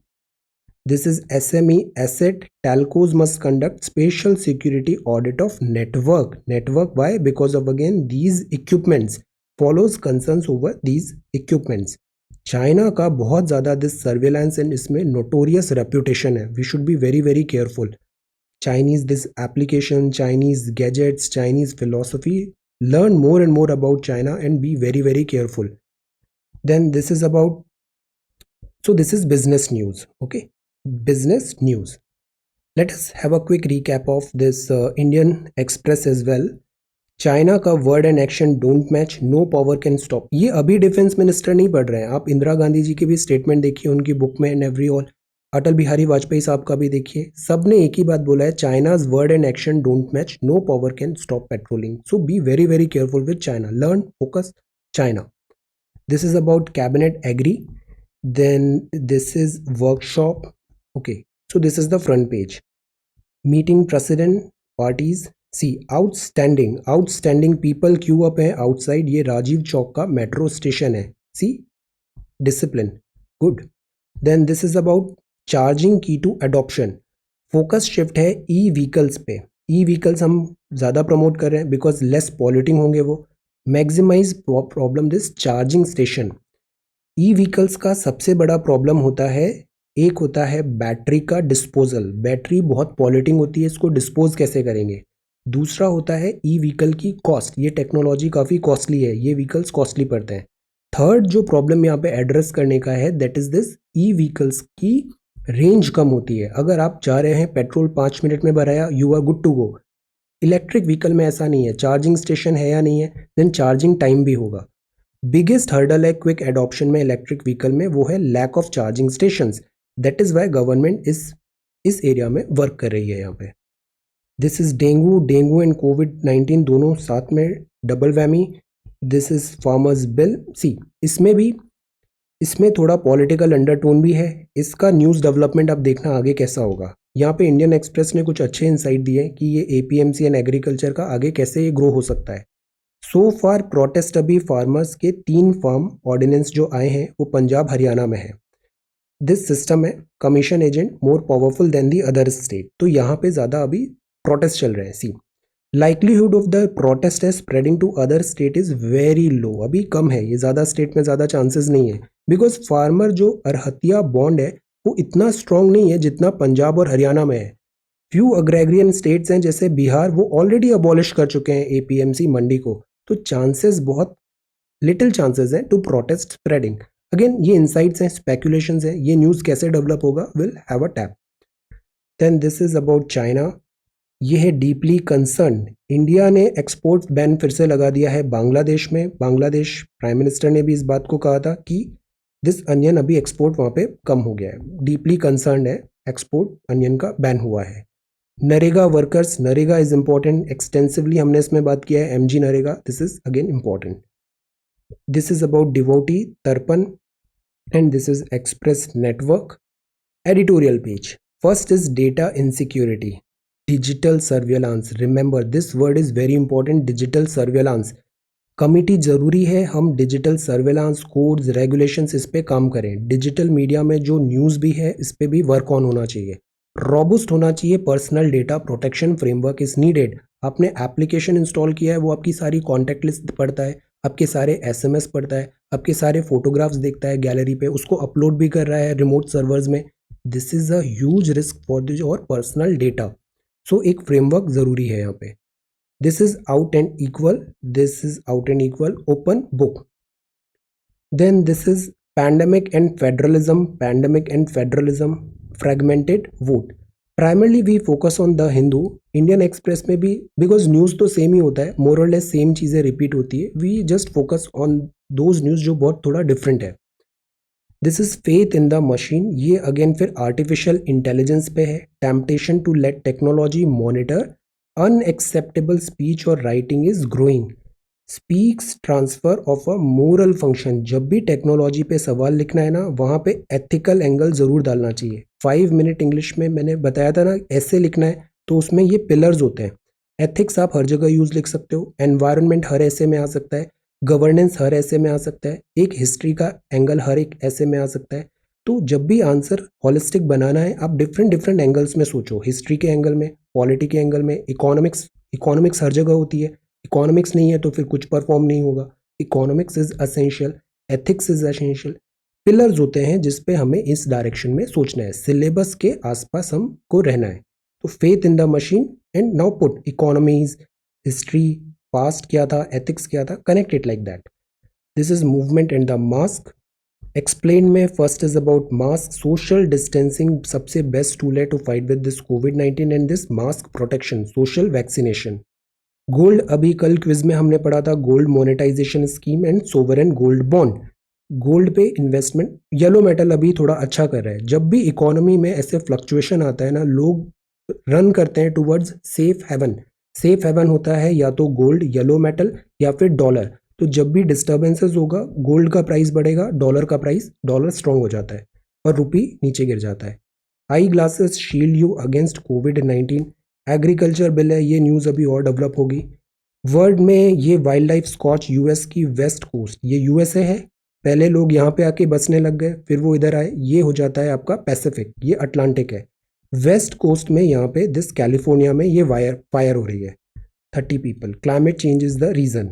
This is SME asset. Telcos must conduct special security audit of network. Network, why? Because of again these equipments follows concerns over these equipments. China का बहुत ज़्यादा दिस सर्वेलेंस एंड इसमें नोटोरियस रेप्यूटेशन है। We should be very very careful. Chinese this application, Chinese gadgets, Chinese philosophy, learn more and more about China and be very very careful. Then this is about, so this is business news. Okay, business news. Let us have a quick recap of this Indian Express as well. China का word and action don't match, no power can stop. ये अभी डिफेंस मिनिस्टर नहीं पढ़ रहे हैं, आप इंदिरा गांधी जी की भी स्टेटमेंट देखिए उनकी बुक में, and every all. Atal Bihari Vajpayee साहब का भी देखिए, सब ने एक ही बात बोला है, China's word and action don't match, no power can stop patrolling. So be very very careful with China, learn, focus China. This is about cabinet agree, then this is workshop. Okay, so this is the front page. Meeting precedent parties. See, outstanding people queue up है outside. ये राजीव चौक का मेट्रो स्टेशन है। See, discipline, good. Then this is about charging key to adoption. Focus shift है e-vehicles पे। E-vehicles हम ज़्यादा प्रमोट कर रहे हैं because less polluting होंगे वो। Maximize problem this charging station. E-vehicles का सबसे बड़ा प्रॉब्लम होता है, एक होता है बैटरी का डिस्पोजल, बैटरी बहुत पॉल्यूटिंग होती है, इसको डिस्पोज कैसे करेंगे। दूसरा होता है ई व्हीकल की कॉस्ट, ये टेक्नोलॉजी काफ़ी कॉस्टली है, ये व्हीकल्स कॉस्टली पड़ते हैं। थर्ड जो प्रॉब्लम यहाँ पे एड्रेस करने का है, that is this E vehicles की रेंज कम होती है। अगर आप चाह रहे हैं पेट्रोल 5 मिनट में भराया, you are good to go. Electric vehicle में ऐसा नहीं है, चार्जिंग स्टेशन है या नहीं है, देन चार्जिंग टाइम भी होगा। बिगेस्ट हर्डल है क्विक एडॉप्शन में इलेक्ट्रिक व्हीकल में, वो है lack of charging stations. That is why government इस एरिया में वर्क कर रही है यहाँ पे। दिस इज डेंगू एंड कोविड-19 दोनों साथ में double whammy. This is farmers bill. See इसमें थोड़ा पॉलिटिकल अंडरटोन भी है। इसका न्यूज़ डेवलपमेंट अब देखना आगे कैसा होगा। यहाँ पे इंडियन एक्सप्रेस ने कुछ अच्छे इंसाइट दिए कि ये एपीएमसी एंड एग्रीकल्चर का आगे कैसे ये ग्रो हो सकता है। सो फार प्रोटेस्ट अभी फार्मर्स के 3 फार्म ऑर्डिनेंस जो आए हैं वो पंजाब हरियाणा में है। दिस सिस्टम है commission agent more powerful than the other state. तो यहाँ पे ज़्यादा अभी प्रोटेस्ट चल रहे हैं। See likelihood of the protest है spreading to other state is very low. अभी कम है, ये ज़्यादा स्टेट में ज़्यादा चांसेस नहीं है बिकॉज फार्मर जो अरहतिया बॉन्ड है वो इतना स्ट्रांग नहीं है जितना पंजाब और हरियाणा में है। फ्यू अग्रेरियन स्टेट्स हैं जैसे बिहार, वो ऑलरेडी अबॉलिश कर चुके हैं एपीएमसी मंडी को। तो चांसेस बहुत लिटिल चांसेस हैं टू प्रोटेस्ट स्प्रेडिंग। अगेन ये इनसाइट्स हैं, स्पेकुलेशंस हैं, ये न्यूज़ कैसे डेवलप होगा will have a tap. Then this is about China. ये है डीपली कंसर्न। इंडिया ने एक्सपोर्ट बैन फिर से लगा दिया है बांग्लादेश में। बांग्लादेश प्राइम मिनिस्टर ने भी इस बात को कहा था कि दिस अनियन अभी एक्सपोर्ट वहाँ पे कम हो गया है। डीपली कंसर्न है, एक्सपोर्ट अनियन का बैन हुआ है। NREGA workers, NREGA is important, extensively हमने इसमें बात किया है। MG NREGA, this is again important. This is about डिवोटी तर्पण and this is express network. Editorial page first is data insecurity, digital surveillance. Remember this word is very important, digital surveillance. Committee जरूरी है, हम डिजिटल सर्विलांस कोड्स रेगुलेशंस इस पे काम करें। डिजिटल मीडिया में जो न्यूज़ भी है इस पे भी वर्क ऑन होना चाहिए, रॉबस्ट होना चाहिए। Personal data protection framework is needed. आपने एप्लीकेशन इंस्टॉल किया है, वो आपकी सारी कॉन्टैक्ट लिस्ट पढ़ता है, आपके सारे एसएमएस पढ़ता है, आपके सारे फोटोग्राफ्स देखता है गैलरी पे, उसको अपलोड भी कर रहा है रिमोट सर्वर्स में। This is a huge risk for this और पर्सनल डेटा। सो एक फ्रेमवर्क ज़रूरी है यहाँ पे। This is out and equal, this is out and equal open book. Then this is pandemic and federalism, pandemic and federalism, fragmented vote. Primarily we focus on the Hindu. Indian Express में भी बिकॉज न्यूज़ तो सेम ही होता है, मोर और लेस सेम चीज़ें रिपीट होती है, we just focus on those news जो बहुत थोड़ा डिफरेंट है। This is faith in the machine, ये अगेन फिर आर्टिफिशियल इंटेलिजेंस पे है। Temptation to let technology monitor unacceptable speech और writing is growing. Speaks transfer of a moral function. जब भी टेक्नोलॉजी पे सवाल लिखना है ना, वहाँ पे एथिकल एंगल ज़रूर डालना चाहिए। 5 मिनट इंग्लिश में मैंने बताया था ना, ऐसे लिखना है तो उसमें ये पिलर्स होते हैं। एथिक्स आप हर जगह यूज़ लिख सकते हो, एनवायरनमेंट हर ऐसे में आ सकता है, गवर्नेंस हर ऐसे में आ सकता है, एक हिस्ट्री का एंगल हर एक ऐसे में आ सकता है। तो जब भी आंसर हॉलिस्टिक बनाना है, आप डिफरेंट डिफरेंट एंगल्स में सोचो, हिस्ट्री के एंगल में, पॉलिटी के एंगल में, इकोनॉमिक्स हर जगह होती है। इकोनॉमिक्स नहीं है तो फिर कुछ परफॉर्म नहीं होगा। Economics is essential, ethics is essential. Pillars होते हैं जिस पे हमें इस डायरेक्शन में सोचना है, सिलेबस के आसपास हमको रहना है। तो faith in the machine and now put economies, history, past क्या था, एथिक्स क्या था, connect it like that. This is movement and the mask. Explain में first is about mask. Social distancing सबसे बेस्ट टूल है टू फाइट विद दिस कोविड-19 and this mask protection, social vaccination. Gold, अभी कल क्विज में हमने पढ़ा था gold monetization scheme and sovereign gold bond. Gold पे इन्वेस्टमेंट, येलो मेटल अभी थोड़ा अच्छा कर रहा है। जब भी इकोनॉमी में ऐसे फ्लक्चुएशन आता है ना, लोग रन करते हैं towards safe haven. Safe haven होता है या तो गोल्ड, येलो मेटल या फिर डॉलर। तो जब भी डिस्टर्बेंसेस होगा, गोल्ड का प्राइस बढ़ेगा, डॉलर स्ट्रांग हो जाता है और रुपी नीचे गिर जाता है। Eye glasses shield you against covid. Agriculture bill है, ये न्यूज़ अभी और डेवलप होगी। वर्ल्ड में ये वाइल्ड लाइफ स्कॉच, यूएस की वेस्ट कोस्ट, ये यूएसए है। पहले लोग यहाँ पे आके बसने लग गए, फिर वो इधर आए, ये हो जाता है आपका पैसिफिक, ये अटलांटिक है। वेस्ट कोस्ट में यहाँ पे दिस कैलिफोर्निया में ये फायर हो रही है, 30 people. Climate change is the reason.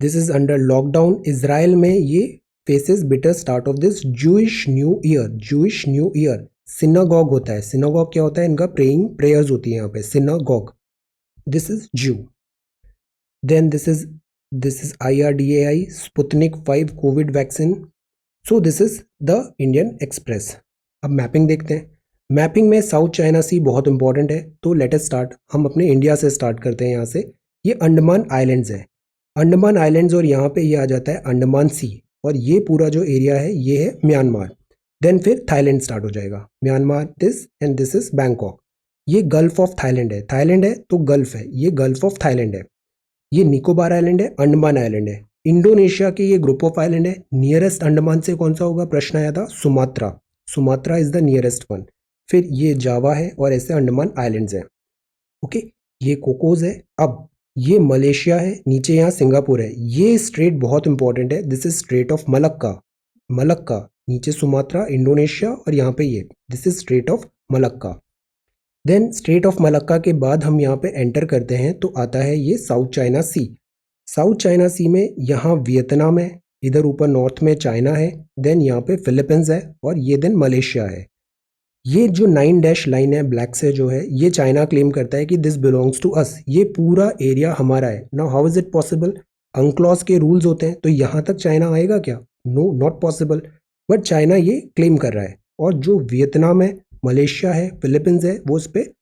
This is under lockdown. Israel में ये faces bitter start of this Jewish new year. Jewish new year synagogue होता है। सिनागॉग क्या होता है, इनका प्रेइंग प्रेयर्स होती है यहाँ पे, synagogue. This is Jew. Then this is IRDAI Sputnik 5 covid vaccine. So this is the Indian Express. अब मैपिंग देखते हैं। मैपिंग में साउथ चाइना सी बहुत इंपॉर्टेंट है, तो लेट अस स्टार्ट। हम अपने इंडिया से स्टार्ट करते हैं। यहाँ से ये अंडमान आइलैंड्स हैं, अंडमान आइलैंड्स, और यहाँ पे ये आ जाता है अंडमान सी, और ये पूरा जो एरिया है ये है म्यांमार। देन फिर थाईलैंड स्टार्ट हो जाएगा, Myanmar this and this is Bangkok. ये गल्फ ऑफ थाईलैंड है तो गल्फ है, ये गल्फ ऑफ थाईलैंड है। ये निकोबार आइलैंड है, अंडमान आइलैंड है। इंडोनेशिया के ये ग्रुप ऑफ आइलैंड है। नियरेस्ट अंडमान से कौन सा होगा, प्रश्न आया था Sumatra, Sumatra is the nearest one. फिर ये जावा है और ऐसे अंडमान आइलैंड्स हैं। ओके, ये कोकोस है। अब ये मलेशिया है, नीचे यहाँ सिंगापुर है। ये स्ट्रेट बहुत इंपॉर्टेंट है, this is strait of Malacca, Malacca नीचे सुमात्रा इंडोनेशिया और यहाँ पे ये this is strait of Malacca. Then strait of Malacca के बाद हम यहाँ पे एंटर करते हैं तो आता है ये south China sea. South China सी में यहाँ वियतनाम है, इधर ऊपर नॉर्थ में चाइना है, देन यहाँ पे फिलीपींस है और ये देन मलेशिया है। ये जो 9 डैश लाइन है ब्लैक से जो है, ये चाइना क्लेम करता है कि दिस बिलोंग्स टू अस, ये पूरा एरिया हमारा है। Now how is it possible, UNCLOS के रूल्स होते हैं तो यहाँ तक चाइना आएगा क्या, no not possible, but China ये क्लेम कर रहा है। और जो वियतनाम है, मलेशिया है, फिलीपींस है, वो इस पर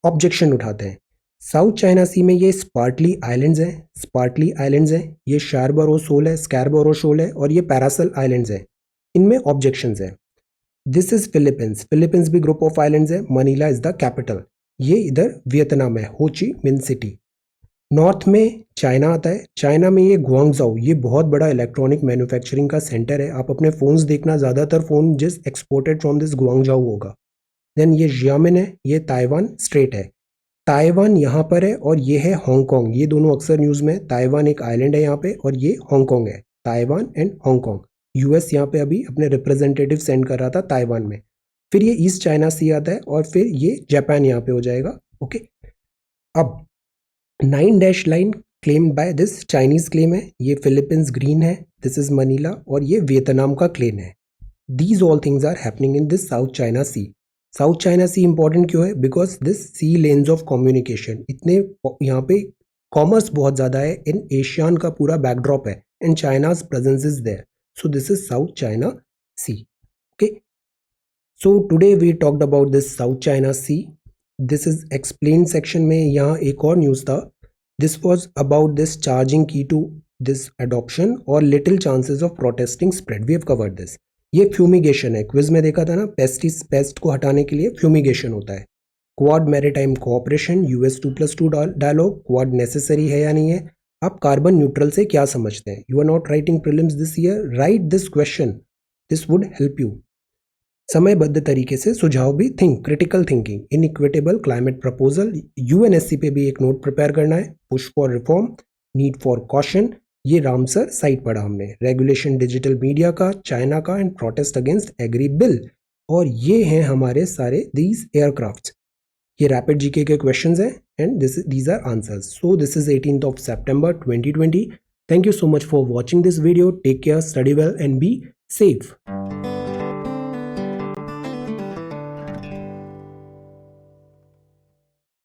ऑब्जेक्शन उठाते हैं। साउथ चाइना सी में ये स्पार्टली आइलैंड्स हैं, स्पार्टली आइलैंड्स हैं, ये शारबरो शोल है, स्कैरबरो शोल है और ये पैरासल आइलैंड्स हैं, इनमें ऑब्जेक्शंस हैं। दिस इज फिलीपींस, फिलीपींस भी ग्रुप ऑफ आइलैंड्स है, मनीला इज द कैपिटल। ये इधर वियतनाम है, हो ची मिन सिटी। नॉर्थ में चाइना आता है, चाइना में ये गुआंगझाओ, ये बहुत बड़ा इलेक्ट्रॉनिक मैन्युफैक्चरिंग का सेंटर है। आप अपने फ़ोन्स देखना, ज़्यादातर फ़ोन जिस एक्सपोर्टेड फ्रॉम दिस गुआंगझाओ होगा। देन ये जियामिन है, ये ताइवान स्ट्रेट है, ताइवान यहाँ पर है और ये है हांगकांग, ये दोनों अक्सर न्यूज़ में, ताइवान एक आइलैंड है यहाँ पे और ये हांगकांग है, ताइवान एंड हांगकांग। यूएस यहाँ पे अभी अपने रिप्रेजेंटेटिव सेंड कर रहा था ताइवान में। फिर ये ईस्ट चाइना सी आता है और फिर ये जापान यहाँ पे हो जाएगा। ओके, अब 9 dash line claimed by this Chinese claim है, ये फिलीपींस ग्रीन है, दिस इज मनीला और ये वियतनाम का क्लेम है। These all things are happening in this south China sea. South China sea important क्यों है, because this sea lanes of communication, इतने यहाँ पे कॉमर्स बहुत ज़्यादा है, इन एशियान का पूरा बैकड्रॉप है and China's presence is there, so this is south China sea. Okay, so today we talked about this south China C. This is explain section में यहाँ एक और न्यूज़ था, this was about this charging की टू दिस अडॉप्शन और little chances of protesting spread, we have covered this. ये फ्यूमिगेशन है, क्विज में देखा था ना, पेस्ट को हटाने के लिए फ्यूमिगेशन होता है। Quad maritime cooperation, US 2+2 dialogue, quad necessary है या नहीं है। आप कार्बन न्यूट्रल से क्या समझते हैं, you are not writing prelims this year, write this question, this would help you. समयबद्ध तरीके से सुझाव भी, think critical thinking, inequitable climate proposal, UNSC पे भी एक नोट प्रिपेयर करना है, push for reform, need for caution, ये रामसर साइट पढ़ा हमने, रेगुलेशन डिजिटल मीडिया का, चाइना का and protest against agri bill, और ये हैं हमारे सारे दीज एयरक्राफ्ट्स। ये रैपिड जीके के क्वेश्चंस हैं and these are answers. So this is 18th of September 2020. Thank you so much for watching this video. Take care, study well and be safe.